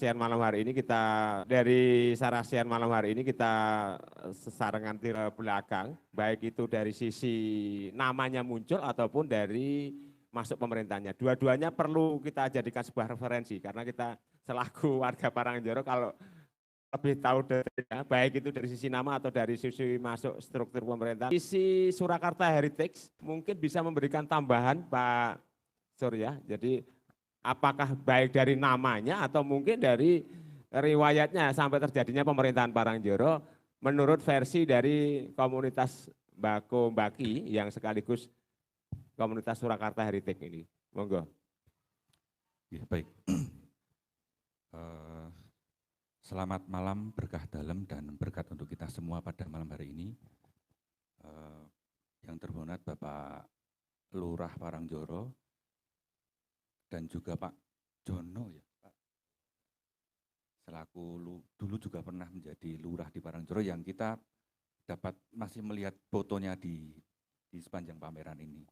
Siang malam hari ini kita dari sarasian malam hari ini kita sesarengan ke belakang, baik itu dari sisi namanya muncul ataupun dari masuk pemerintahnya. Dua-duanya perlu kita jadikan sebuah referensi karena kita selaku warga Parangjoro kalau lebih tahu dari baik itu dari sisi nama atau dari sisi masuk struktur pemerintah. Sisi Surakarta Heritage mungkin bisa memberikan tambahan Pak Surya. Jadi apakah baik dari namanya atau mungkin dari riwayatnya sampai terjadinya pemerintahan Parangjoro menurut versi dari komunitas Mbako Mbaki yang sekaligus komunitas Surakarta Heritage ini. Monggo. Ya, baik. Selamat malam, berkah dalam dan berkat untuk kita semua pada malam hari ini. Yang terhormat Bapak Lurah Parangjoro dan juga Pak Jono ya Pak. Selaku dulu juga pernah menjadi lurah di Parangjoro yang kita dapat masih melihat fotonya di sepanjang pameran ini.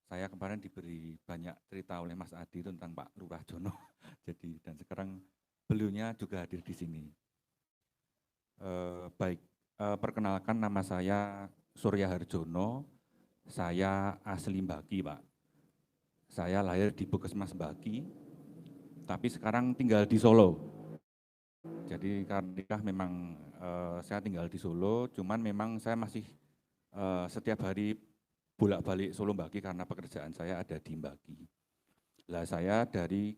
Saya kemarin diberi banyak cerita oleh Mas Adi tentang Pak Lurah Jono. Jadi dan sekarang beliaunya juga hadir di sini. Baik, perkenalkan nama saya Surya Harjono. Saya asli Mbaki, Pak. Saya lahir di Puskesmas Mbaki, tapi sekarang tinggal di Solo. Jadi karena memang saya tinggal di Solo, cuman memang saya masih setiap hari bolak-balik Solo Mbaki karena pekerjaan saya ada di Mbaki. Lah saya dari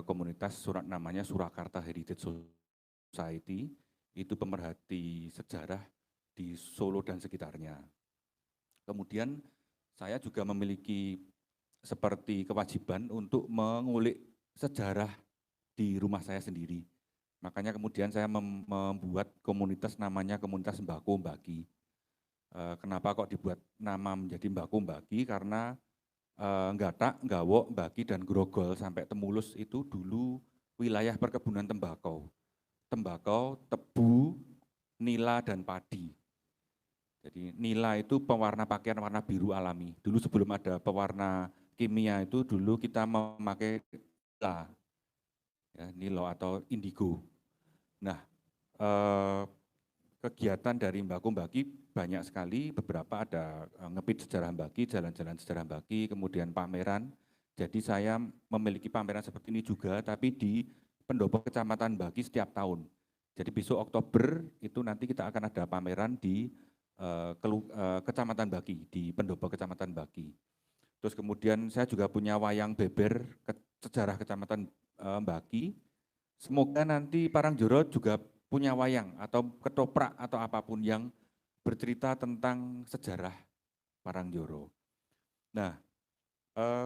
komunitas namanya Surakarta Heritage Society, itu pemerhati sejarah di Solo dan sekitarnya. Kemudian saya juga memiliki seperti kewajiban untuk mengulik sejarah di rumah saya sendiri. Makanya kemudian saya membuat komunitas namanya Komunitas Mbako Mbaki. Kenapa kok dibuat nama menjadi Mbako Mbaki? Karena Nggatak, Nggawok, Mbaki, dan Grogol sampai Temulus itu dulu wilayah perkebunan tembakau. Tembakau, tebu, nila, dan padi. Jadi nila itu pewarna pakaian warna biru alami. Dulu sebelum ada pewarna kimia itu dulu kita memakai nila, ya, nilo atau indigo. Nah, kegiatan dari Mbako Mbaki banyak sekali, beberapa ada ngepit sejarah Mbaki, jalan-jalan sejarah Mbaki, kemudian pameran. Jadi saya memiliki pameran seperti ini juga, tapi di pendopo Kecamatan Mbaki setiap tahun. Jadi besok Oktober itu nanti kita akan ada pameran di Kecamatan Mbaki, di pendopo Kecamatan Mbaki. Terus kemudian saya juga punya wayang beber sejarah Kecamatan Mbaki. Semoga nanti Parangjoro juga punya wayang atau ketoprak atau apapun yang bercerita tentang sejarah Parangjoro. Nah,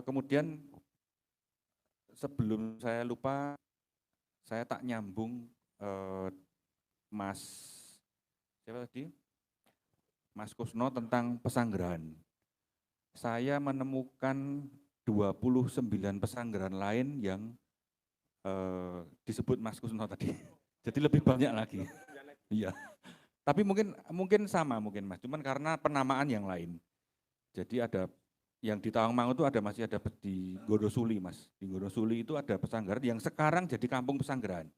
kemudian sebelum saya lupa, saya tak nyambung Mas siapa tadi? Mas Kusno tentang pesanggerahan. Saya menemukan 29 pesanggerahan lain yang disebut Mas Kusno tadi. Jadi lebih banyak lagi. Iya. Tapi mungkin sama mungkin Mas, cuman karena penamaan yang lain. Jadi ada yang di Tawangmangu itu masih ada di Gondosuli Mas. Di Gondosuli itu ada pesanggerahan yang sekarang jadi kampung pesanggerahan.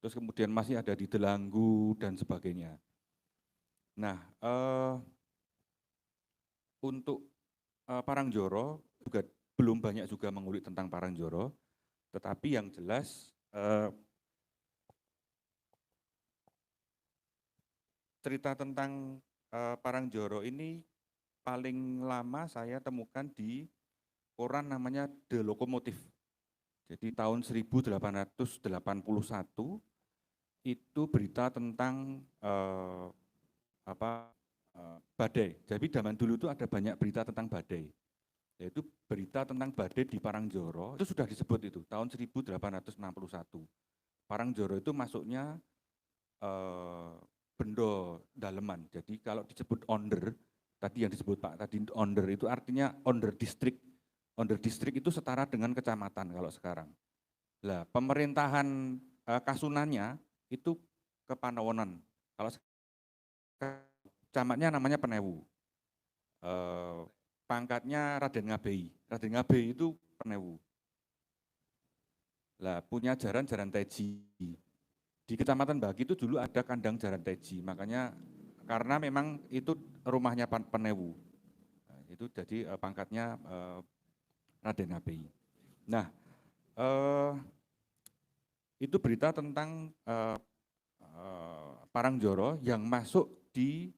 Terus kemudian masih ada di Delanggu dan sebagainya. Nah, untuk Parangjoro juga belum banyak juga mengulik tentang Parangjoro, tetapi yang jelas cerita tentang Parangjoro ini paling lama saya temukan di koran namanya The Lokomotif. Jadi tahun 1881 itu berita tentang badai. Jadi zaman dulu itu ada banyak berita tentang badai. Yaitu berita tentang badai di Parangjoro, itu sudah disebut itu, tahun 1861. Parangjoro itu masuknya bendo daleman. Jadi kalau disebut onder, tadi yang disebut Pak, tadi onder itu artinya onder distrik. Onder distrik itu setara dengan kecamatan kalau sekarang. Lah, pemerintahan Kasunannya itu ke Panawonan. Kalau camatnya namanya Penewu. Pangkatnya Raden Ngabei. Raden Ngabei itu Penewu. Lah punya jaran teji. Di Kecamatan Bagi itu dulu ada kandang jaran teji, makanya karena memang itu rumahnya Penewu. Nah, itu jadi pangkatnya Raden HPI. Nah, itu berita tentang Parangjoro yang masuk di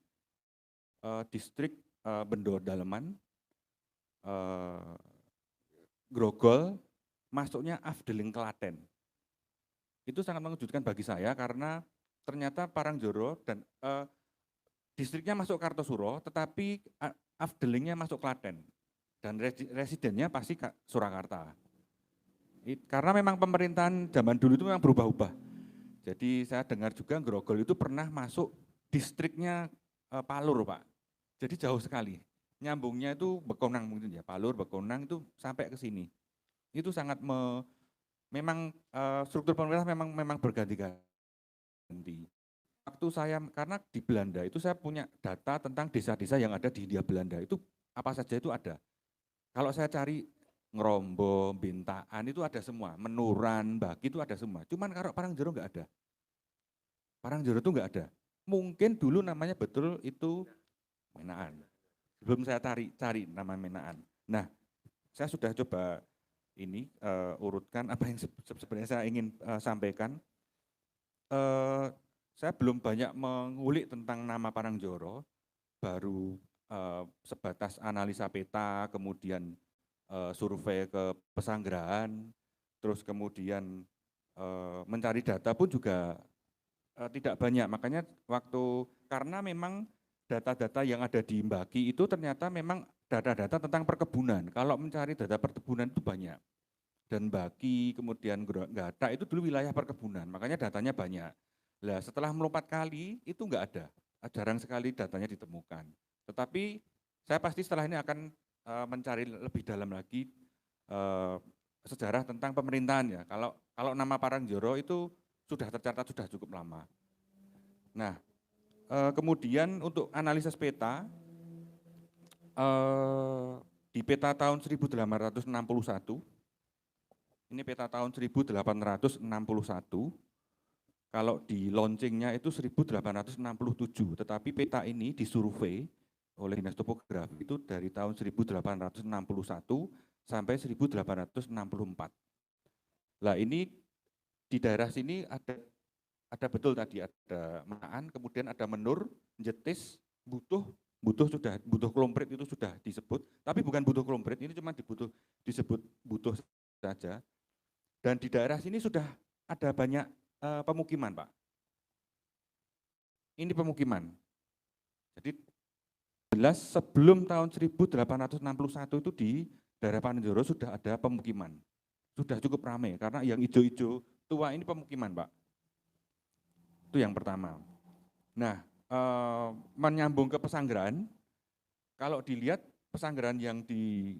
distrik Bendo Daleman, Grogol, masuknya Afdeling Klaten. Itu sangat mengejutkan bagi saya karena ternyata Parangjoro dan distriknya masuk Kartosuro, tetapi Afdelingnya masuk Klaten dan residennya pasti Surakarta. Karena memang pemerintahan zaman dulu itu memang berubah-ubah. Jadi saya dengar juga Grogol itu pernah masuk distriknya Palur, Pak. Jadi jauh sekali. Nyambungnya itu Bekonang mungkin ya, Palur, Bekonang itu sampai ke sini. Itu sangat memang struktur pemerintah memang berganti-ganti. Waktu saya, karena di Belanda itu saya punya data tentang desa-desa yang ada di Hindia Belanda, itu apa saja itu ada. Kalau saya cari Ngerombo, Bintaan itu ada semua, Menuran, Bagi itu ada semua. Cuman kalau Parangjoro nggak ada. Parangjoro itu nggak ada. Mungkin dulu namanya betul itu Menaan. Belum saya cari nama Menaan. Nah, saya sudah coba ini urutkan apa yang sebenarnya saya ingin sampaikan. Saya belum banyak mengulik tentang nama Parangjoro, baru sebatas analisa peta, kemudian survei ke Pesanggerahan, terus kemudian mencari data pun juga tidak banyak. Makanya karena memang data-data yang ada di Mbaki itu ternyata memang data-data tentang perkebunan. Kalau mencari data perkebunan itu banyak. Dan Mbaki, kemudian Gatak itu dulu wilayah perkebunan, makanya datanya banyak. Nah, setelah melompat kali itu enggak ada, jarang sekali datanya ditemukan. Tetapi saya pasti setelah ini akan mencari lebih dalam lagi sejarah tentang pemerintahan ya. Kalau nama Parangjoro itu sudah tercatat sudah cukup lama. Nah, kemudian untuk analisis peta, di peta tahun 1861, ini peta tahun 1861, kalau di launchingnya itu 1867, tetapi peta ini disurvei oleh Dinas Topografi itu dari tahun 1861 sampai 1864. Lah ini di daerah sini ada betul tadi, ada Menaan, kemudian ada Menur, Jetis, Butuh Klomprit itu sudah disebut, tapi bukan Butuh Klomprit, ini cuma disebut Butuh saja. Dan di daerah sini sudah ada banyak pemukiman, Pak. Ini pemukiman. Jadi jelas sebelum tahun 1861 itu di daerah Parangjoro sudah ada pemukiman. Sudah cukup ramai karena yang hijau-hijau tua ini pemukiman, Pak. Itu yang pertama. Nah, menyambung ke Pesanggerahan, kalau dilihat Pesanggerahan yang di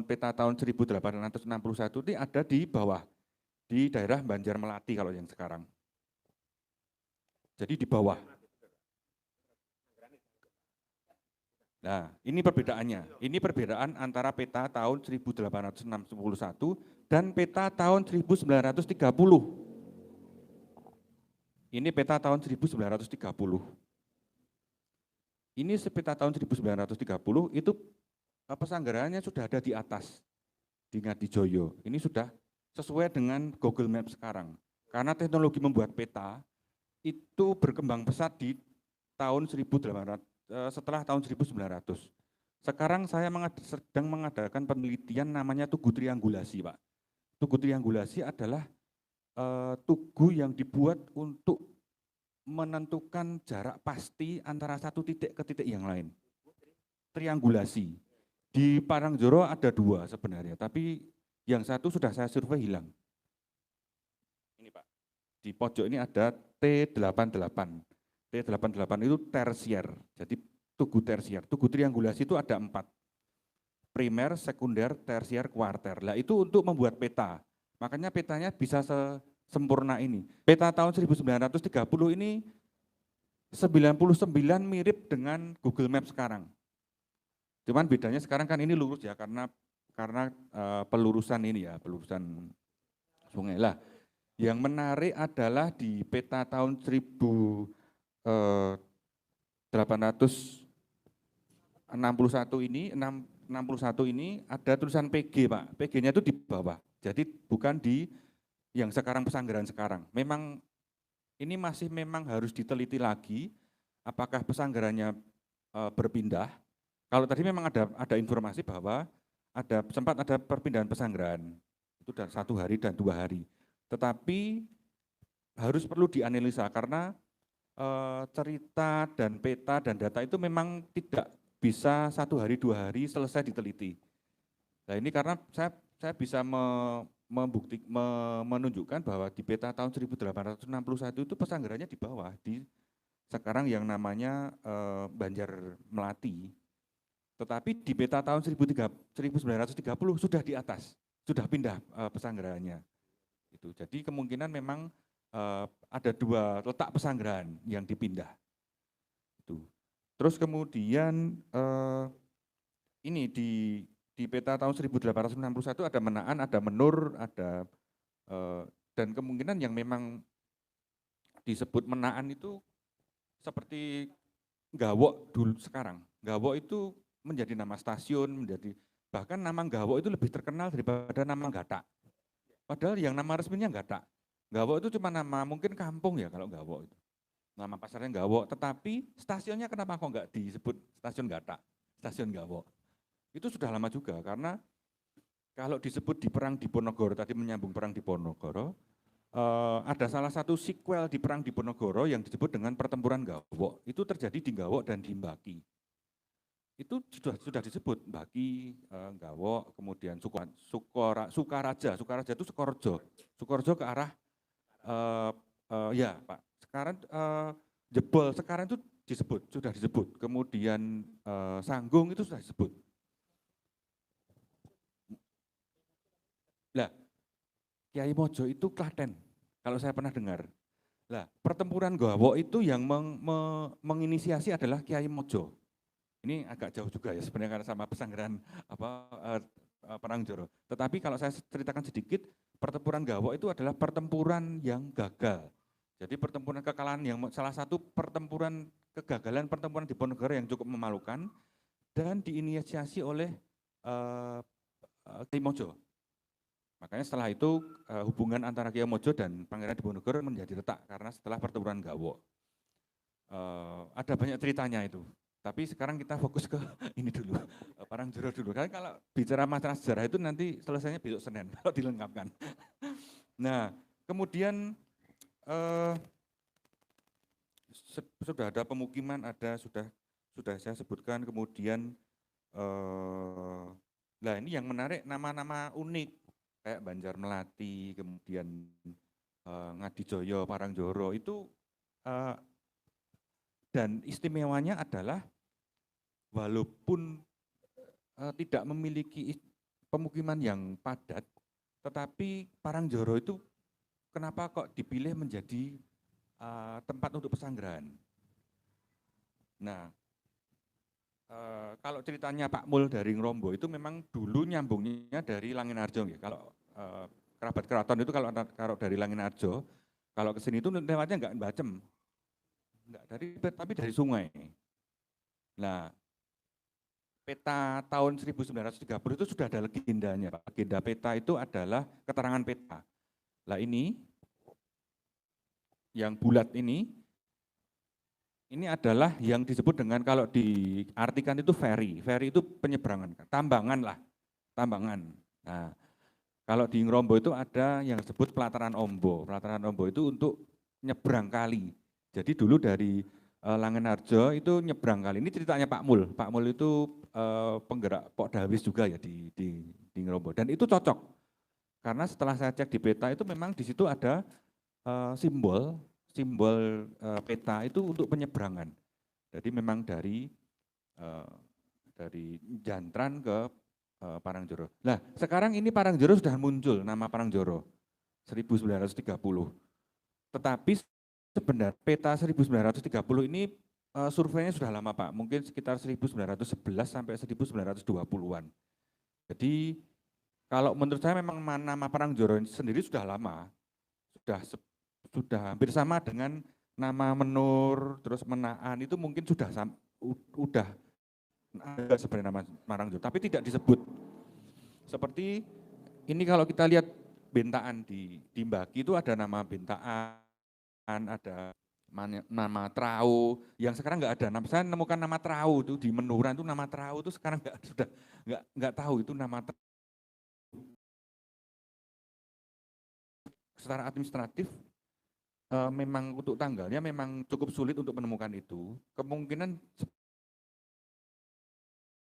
peta tahun 1861 ini ada di bawah, di daerah Banjar Melati kalau yang sekarang. Jadi di bawah. Nah, ini perbedaannya. Ini perbedaan antara peta tahun 1861 dan peta tahun 1930. Ini peta tahun 1930. Ini peta tahun 1930 itu Pesanggerahannya sudah ada di atas, di Ngadijoyo. Ini sudah sesuai dengan Google Maps sekarang. Karena teknologi membuat peta itu berkembang pesat di tahun 1800, setelah tahun 1900. Sekarang saya sedang mengadakan penelitian namanya tugu triangulasi, Pak. Tugu triangulasi adalah tugu yang dibuat untuk menentukan jarak pasti antara satu titik ke titik yang lain. Triangulasi. Di Parangjoro ada 2 sebenarnya, tapi yang satu sudah saya survei hilang. Ini Pak, di pojok ini ada T88. T88 itu tersier, jadi tugu tersier. Tugu triangulasi itu ada 4. Primer, sekunder, tersier, kuarter. Lah itu untuk membuat peta. Makanya petanya bisa sempurna ini. Peta tahun 1930 ini 99 mirip dengan Google Maps sekarang. Cuman bedanya sekarang kan ini lurus ya, karena pelurusan ini ya, pelurusan sungai. Lah, yang menarik adalah di peta tahun 1861 ini, 61 ini ada tulisan PG, Pak. PG-nya itu di bawah. Jadi bukan di yang sekarang Pesanggerahan sekarang. Memang ini masih memang harus diteliti lagi apakah Pesanggerahannya berpindah. Kalau tadi memang ada informasi bahwa sempat ada perpindahan Pesanggerahan. Itu 1 hari dan 2 hari. Tetapi harus perlu dianalisa karena cerita dan peta dan data itu memang tidak bisa 1 hari 2 hari selesai diteliti. Nah ini karena saya bisa menunjukkan bahwa di peta tahun 1861 itu Pesanggerahannya di bawah, di sekarang yang namanya Banjar Melati. Tetapi di peta tahun 1930 sudah di atas, sudah pindah Pesanggerahannya. Jadi kemungkinan memang ada 2 letak Pesanggerahan yang dipindah. Terus kemudian ini di peta tahun 1861 ada Menaan, ada Menur, ada dan kemungkinan yang memang disebut Menaan itu seperti Gawok dulu sekarang. Gawok itu menjadi nama stasiun, bahkan nama Gawok itu lebih terkenal daripada nama Gatak. Padahal yang nama resminya Gatak. Gawok itu cuma nama mungkin kampung ya kalau Gawok itu. Nama pasarnya Gawok, tetapi stasiunnya kenapa kok enggak disebut stasiun Gatak, stasiun Gawok? Itu sudah lama juga karena kalau disebut di Perang Diponegoro, tadi menyambung Perang Diponegoro, ada salah satu sequel di Perang Diponegoro yang disebut dengan Pertempuran Gawok. Itu terjadi di Gawok dan di Mbaki. Itu sudah disebut Mbaki, Gawok, kemudian Sukaraja itu Sukorejo ke arah ya Pak. Sekarang Jebol sekarang itu sudah disebut. Kemudian Sanggung itu sudah disebut. Lah, Kiai Mojo itu Klaten, kalau saya pernah dengar. Lah, pertempuran Gawok itu yang menginisiasi adalah Kiai Mojo. Ini agak jauh juga ya sebenarnya karena sama Pesanggerahan Perang Joro. Tetapi kalau saya ceritakan sedikit, pertempuran Gawok itu adalah pertempuran yang gagal. Jadi pertempuran kekalahan yang salah satu kegagalan pertempuran Diponegoro yang cukup memalukan dan diinisiasi oleh Kiai Mojo. Makanya setelah itu hubungan antara Kiai Mojo dan Pangeran Diponegoro menjadi retak karena setelah pertempuran Gawok. Ada banyak ceritanya itu. Tapi sekarang kita fokus ke ini dulu, Perang Joro dulu. Karena kalau bicara masalah sejarah itu nanti selesainya besok Senin kalau dilengkapkan. Nah, kemudian sudah ada pemukiman, sudah saya sebutkan. Kemudian, nah ini yang menarik nama-nama unik kayak Banjar Melati, kemudian Ngadijoyo, Parangjoro itu dan istimewanya adalah walaupun tidak memiliki pemukiman yang padat, tetapi Parangjoro itu kenapa kok dipilih menjadi tempat untuk pesanggerahan. Nah, kalau ceritanya Pak Mul dari Ngrombo itu memang dulu nyambungnya dari Langinarjo. Ya. Kalau kerabat keraton itu kalau dari Langinarjo, kalau ke sini itu lewatnya enggak Bacem. Tapi dari sungai. Nah, peta tahun 1930 itu sudah ada legendanya, Pak. Legenda peta itu adalah keterangan peta. Nah ini, yang bulat ini adalah yang disebut dengan kalau diartikan itu ferry. Ferry itu penyeberangan, tambangan lah, tambangan. Nah, kalau di Ngrombo itu ada yang disebut pelataran Ombo. Pelataran Ombo itu untuk nyebrang kali. Jadi dulu dari Langenarjo itu nyebrang kali. Ini ceritanya Pak Mul. Pak Mul itu penggerak Pok Dawis juga ya di Ngrombo. Dan itu cocok. Karena setelah saya cek di peta itu memang di situ ada simbol peta itu untuk penyeberangan. Jadi memang dari Jantran ke Parangjoro. Nah, sekarang ini Parangjoro sudah muncul nama Parangjoro 1930. Tetapi sebenarnya peta 1930 ini surveinya sudah lama Pak, mungkin sekitar 1911 sampai 1920-an. Jadi Kalau menurut saya memang nama Parangjoro sendiri sudah lama, sudah hampir sama dengan nama Menur, terus Menaan itu mungkin udah ada sebenarnya nama Parangjoro, tapi tidak disebut. Seperti ini kalau kita lihat Bentaan di Mbaki itu ada nama Bentaan, ada nama Trau, yang sekarang nggak ada. Saya menemukan nama Trau itu di Menuran itu nama Trau itu sekarang sudah nggak tahu itu nama Trau. Secara administratif memang untuk tanggalnya memang cukup sulit untuk menemukan itu. Kemungkinan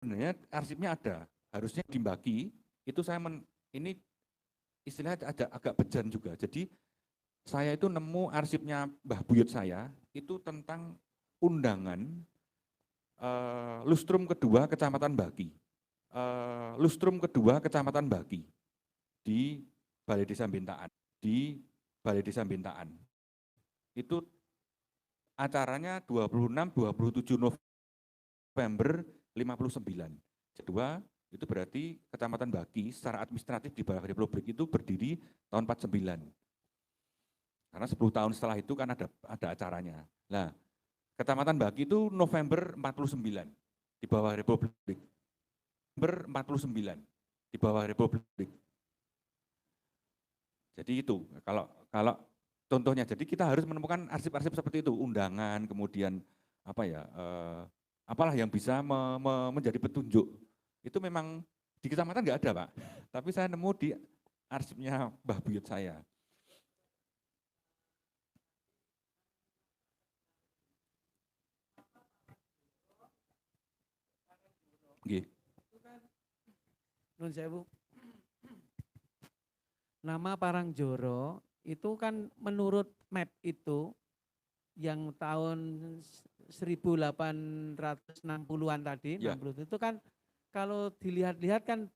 sebenarnya arsipnya ada, harusnya di Mbaki itu ini istilahnya agak bejan juga. Jadi saya itu nemu arsipnya Mbah Buyut saya itu tentang undangan lustrum kedua Kecamatan Mbaki. Lustrum kedua Kecamatan Mbaki di Balai Desa Bentaan. Itu acaranya 26-27 November 59. Kedua, itu berarti Kecamatan Mbaki secara administratif di bawah Republik itu berdiri tahun 49. Karena 10 tahun setelah itu kan ada acaranya. Nah, Kecamatan Mbaki itu November 49 di bawah Republik. November 49 di bawah Republik. Jadi itu kalau contohnya, jadi kita harus menemukan arsip-arsip seperti itu, undangan, kemudian apalah yang bisa menjadi petunjuk. Itu memang di kecamatan nggak ada, Pak. Tapi saya nemu di arsipnya Mbah Buyut saya. Nggih. Nun sewu. Nama Parangjoro itu kan menurut map itu yang tahun 1860-an tadi, Ya. 60 itu kan kalau dilihat-lihat kan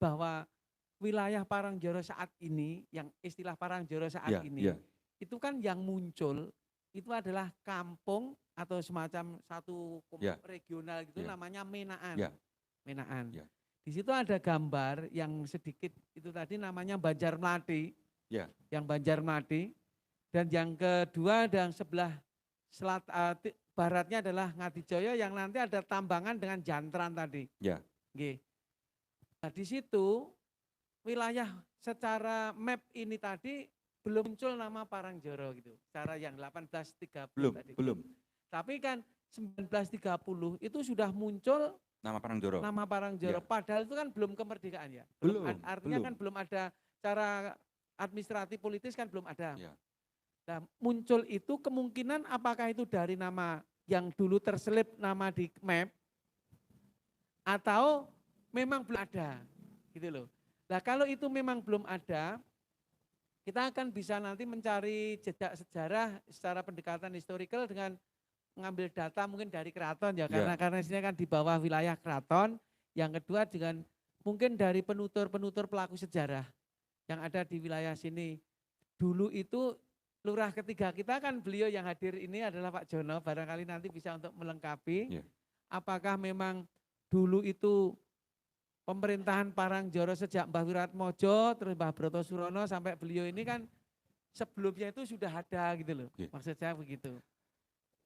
bahwa wilayah Parangjoro saat ini, yang istilah Parangjoro saat ini, itu kan yang muncul itu adalah kampung atau semacam satu regional gitu, namanya Menaan. Menaan. Di situ ada gambar yang sedikit itu tadi namanya Banjar Mlati, yang Banjar Mlati, dan yang kedua dan sebelah baratnya adalah Ngadijoyo yang nanti ada tambangan dengan Jantran tadi. Nah, di situ wilayah secara map ini tadi belum muncul nama Parangjoro gitu, secara yang 1830 tadi. Belum. Tapi kan 1930 itu sudah muncul nama Parangjoro. Padahal itu kan belum kemerdekaan ya. Artinya kan belum ada cara administratif politis kan belum ada. Nah, muncul itu kemungkinan apakah itu dari nama yang dulu terselip nama di map atau memang belum ada gitu loh. Nah, kalau itu memang belum ada, kita akan bisa nanti mencari jejak sejarah secara pendekatan historical dengan mengambil data mungkin dari keraton ya, karena sini kan di bawah wilayah keraton. Yang kedua dengan mungkin dari penutur-penutur pelaku sejarah yang ada di wilayah sini. Dulu itu lurah ketiga kita kan beliau yang hadir ini adalah Pak Jono, barangkali nanti bisa untuk melengkapi apakah memang dulu itu pemerintahan Parangjoro sejak Mbah Wiratmojo, terus Mbah Broto Surono sampai beliau ini kan sebelumnya itu sudah ada gitu loh, maksud saya begitu.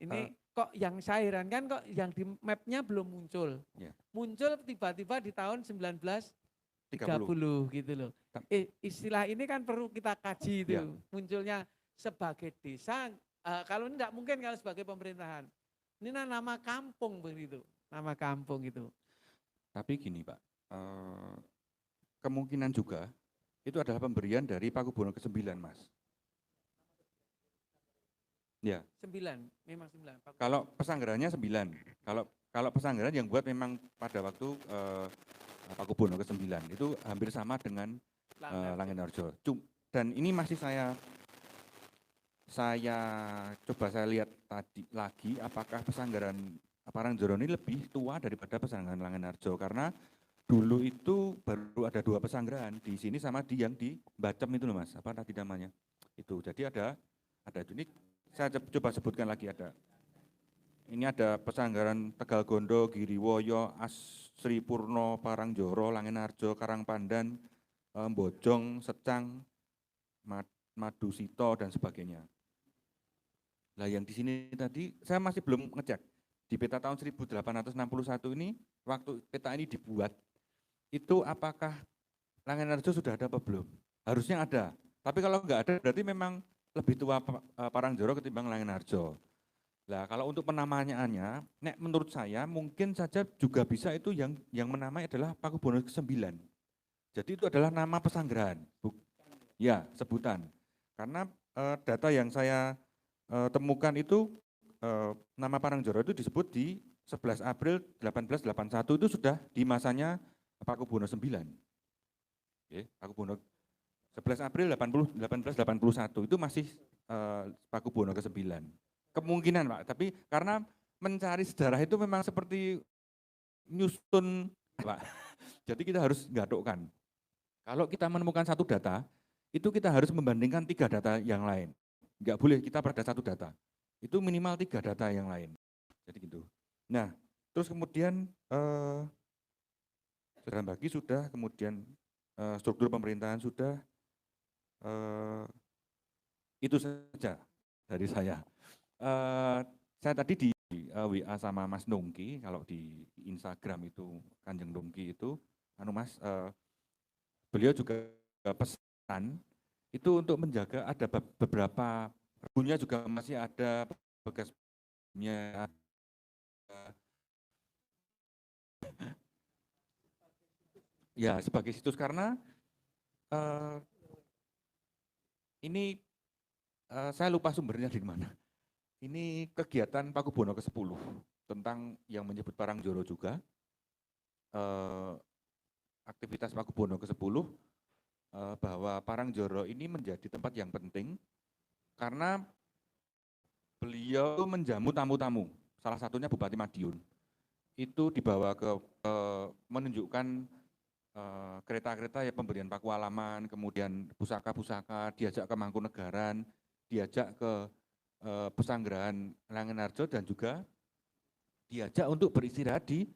Ini kok yang saya herankan kok yang di mapnya belum muncul. Muncul tiba-tiba di tahun 1930 gitu loh. Istilah ini kan perlu kita kaji itu. Munculnya sebagai desa, kalau ini tidak mungkin kalau sebagai pemerintahan. Ini nama kampung begitu, nama kampung itu. Tapi gini Pak, kemungkinan juga itu adalah pemberian dari Pakubuwono ke-9 Mas. 9, memang 9. Kalau pesanggerannya 9. Kalau pesanggeran yang buat memang pada waktu Pakubuwono ke-9 itu hampir sama dengan Langenarjo. Dan ini masih saya coba saya lihat tadi lagi apakah pesanggeran Parangjoro ini lebih tua daripada pesanggeran Langenarjo, karena dulu itu baru ada 2 pesanggeran di sini sama di yang di Bacem itu loh Mas, apa tadi namanya? Itu. Jadi ada itu. Ini saya coba sebutkan lagi, ada ini ada Pesanggaran Tegal Gondo, Giriwoyo, Asri Purno, Parangjoro, Langenarjo, Karangpandan, Bojong, Secang, Madusito, dan sebagainya. Nah yang di sini tadi saya masih belum ngecek, di peta tahun 1861 ini, waktu peta ini dibuat, itu apakah Langenarjo sudah ada apa belum? Harusnya ada, tapi kalau enggak ada berarti memang lebih tua Parangjoro ketimbang Langenarjo. Nah, kalau untuk penamaannya, menurut saya mungkin saja juga bisa itu yang menamai adalah Pakubuwono ke-9. Jadi itu adalah nama pesanggerahan, ya sebutan. Karena data yang saya temukan itu nama Parangjoro itu disebut di 11 April 1881 itu sudah di masanya Pakubuwono 9. Oke, Pakubuwono 11 April 1881 itu masih Pakubuwono ke-9. Kemungkinan Pak, tapi karena mencari sejarah itu memang seperti nyusun Pak. Jadi kita harus gadokkan. Kalau kita menemukan satu data, itu kita harus membandingkan 3 data yang lain. Enggak boleh kita pada satu data. Itu minimal 3 data yang lain. Jadi gitu. Nah, terus kemudian sejarah bagi sudah, kemudian struktur pemerintahan sudah, itu saja dari saya. Saya tadi di WA sama Mas Nungki, kalau di Instagram itu Kanjeng Nungki itu, Mas, beliau juga pesan itu untuk menjaga ada beberapa punya juga masih ada bekasnya. Ya sebagai situs karena ini saya lupa sumbernya di mana. Ini kegiatan Pakubuwono ke-10 tentang yang menyebut Parangjoro juga. Aktivitas Pakubuwono ke-10 bahwa Parangjoro ini menjadi tempat yang penting karena beliau menjamu tamu-tamu. Salah satunya Bupati Madiun. Itu dibawa ke menunjukkan kereta-kereta ya pemberian paku alaman, kemudian pusaka-pusaka, diajak ke Mangkunegaran, diajak ke Pesanggerahan Langenarjo dan juga diajak untuk beristirahat di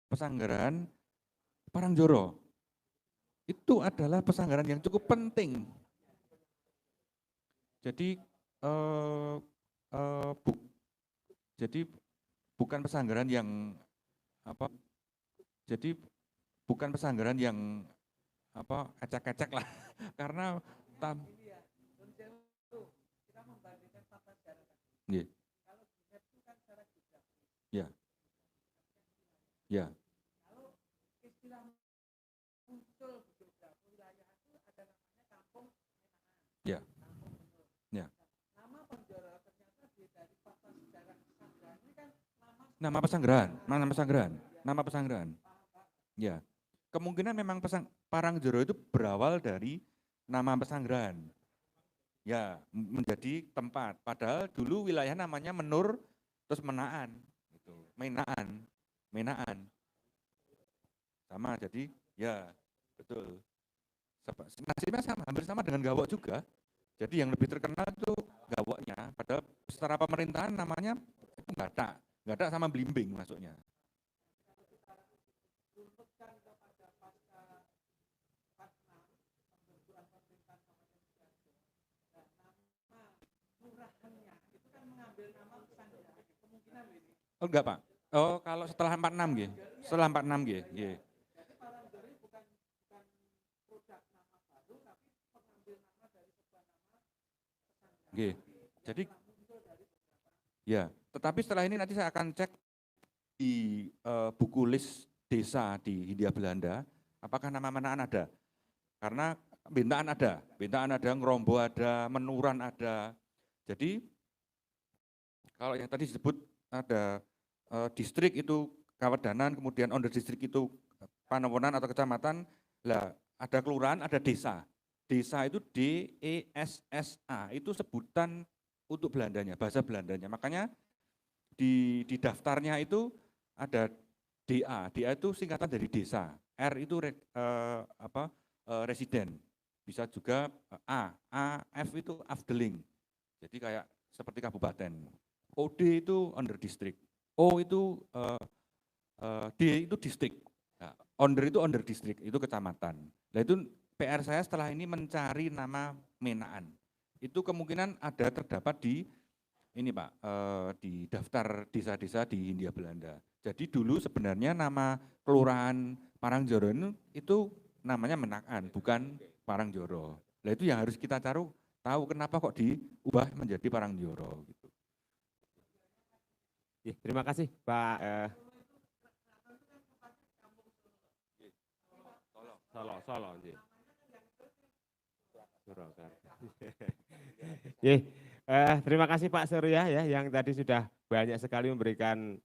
Pesanggerahan Parangjoro. Itu adalah pesanggaran yang cukup penting. Jadi bukan pesanggaran yang apa? Jadi bukan pesanggaran yang apa ecek-ecek lah, karena yeah. Ya. Ya. Ya. Ya. Nama Pesanggerahan. Ya. Kemungkinan memang Parangjoro itu berawal dari nama Pesanggerahan. Ya, menjadi tempat. Padahal dulu wilayah namanya Menur, terus Menaan, gitu. Menaan. Sama, jadi ya betul. Nasibnya sama, hampir sama dengan Gawok juga. Jadi yang lebih terkenal itu Gawoknya. Padahal secara pemerintahan namanya itu nggak ada sama Blimbing masuknya. Oh enggak Pak. Oh kalau setelah 46 gitu. Setelah 46 gitu. Yeah. Okay. Jadi ya, tetapi setelah ini nanti saya akan cek di buku list desa di Hindia Belanda, apakah nama Menaan ada? Karena Bintaan ada, Ngerombo ada, Menuran ada. Jadi kalau yang tadi disebut ada distrik itu Kawedanan, kemudian under distrik itu Panowonan atau kecamatan, lah ada kelurahan, ada desa. Desa itu DESSA, itu sebutan untuk Belandanya, bahasa Belandanya. Makanya di daftarnya itu ada DA itu singkatan dari desa. R itu residen. Bisa juga F itu afdeling. Jadi kayak seperti kabupaten. OD itu under district, O itu D itu distrik, nah, under itu under district, itu kecamatan. Nah itu PR saya setelah ini mencari nama Menaan. Itu kemungkinan ada terdapat di ini Pak, di daftar desa-desa di Hindia Belanda. Jadi dulu sebenarnya nama kelurahan Parangjoro itu namanya Menaan, bukan Parangjoro. Nah itu yang harus kita tahu kenapa kok diubah menjadi Parangjoro. Gitu. Terima kasih Pak. Solo. Terima kasih Pak Surya ya yang tadi sudah banyak sekali memberikan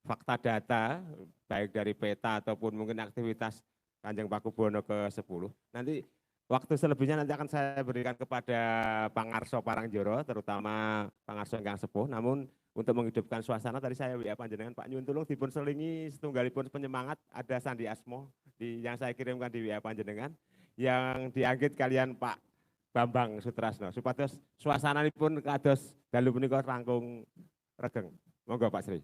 fakta data baik dari peta ataupun mungkin aktivitas Kanjeng Pakubuwono ke-10. Nanti waktu selebihnya nanti akan saya berikan kepada Pangarso Parangjoro, terutama Pangarso Ingkang Sepuh. Namun untuk menghidupkan suasana tadi saya WA panjenengan Pak Nyun tulung dipun selingi setunggalipun penyemangat, ada Sandi Asmo yang saya kirimkan di WA panjenengan yang dianggit kalian Pak Bambang Sutrasno supados suasananipun kados dalu punika langkung regeng. Monggo Pak Sri.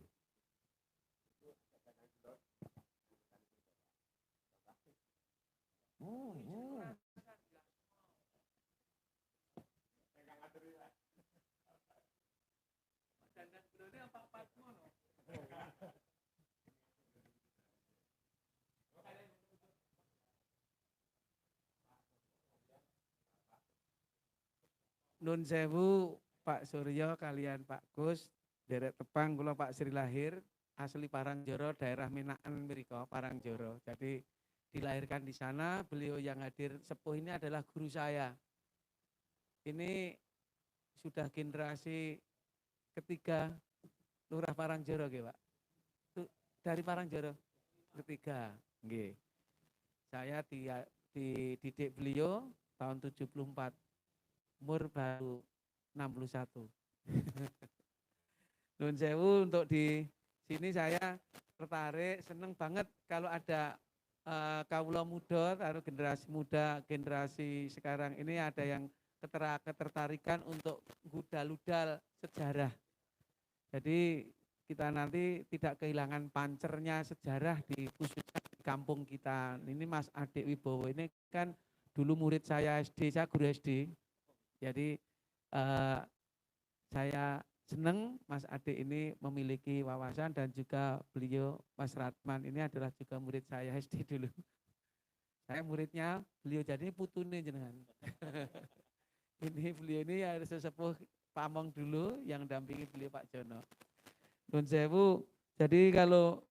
Nun sewu Pak Suryo kalian Pak Gus, derek tepang kula Pak Sri lahir asli Parangjoro, daerah Menaan mriko Parangjoro. Jadi dilahirkan di sana, beliau yang hadir sepuh ini adalah guru saya. Ini sudah generasi ketiga Lurah Parangjoro nggih, Pak. Dari Parangjoro ketiga, nggih. Saya dididik beliau tahun 74. Umur baru 61. Nun sewu untuk di sini saya tertarik, seneng banget kalau ada kawula muda, taruh generasi muda, generasi sekarang ini ada yang ketertarikan untuk gudal-udal sejarah. Jadi kita nanti tidak kehilangan pancernya sejarah di khususnya di kampung kita. Ini Mas Adik Wibowo ini kan dulu murid saya SD, saya guru SD. Jadi saya senang Mas Adik ini memiliki wawasan dan juga beliau Mas Ratman ini adalah juga murid saya SD dulu. Saya muridnya beliau jadi putune jenengan. Ini beliau ini harus sesepuh pamong dulu yang dampingi beliau Pak Jono. Nun sewu, jadi kalau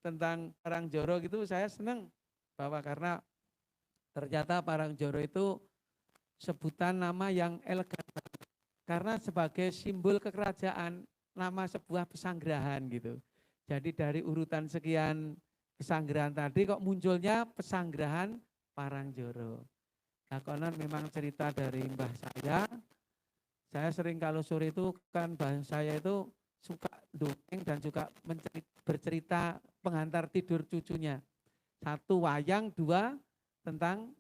tentang Parangjoro gitu saya senang bahwa karena ternyata Parangjoro itu sebutan nama yang elegan karena sebagai simbol kekerajaan nama sebuah pesanggerahan gitu. Jadi dari urutan sekian pesanggerahan tadi kok munculnya pesanggerahan Parangjoro. Nah konon memang cerita dari mbah saya sering kalau sore itu kan mbah saya itu suka dongeng dan juga bercerita pengantar tidur cucunya. Satu wayang, dua tentang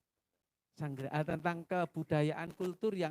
tentang kebudayaan kultur yang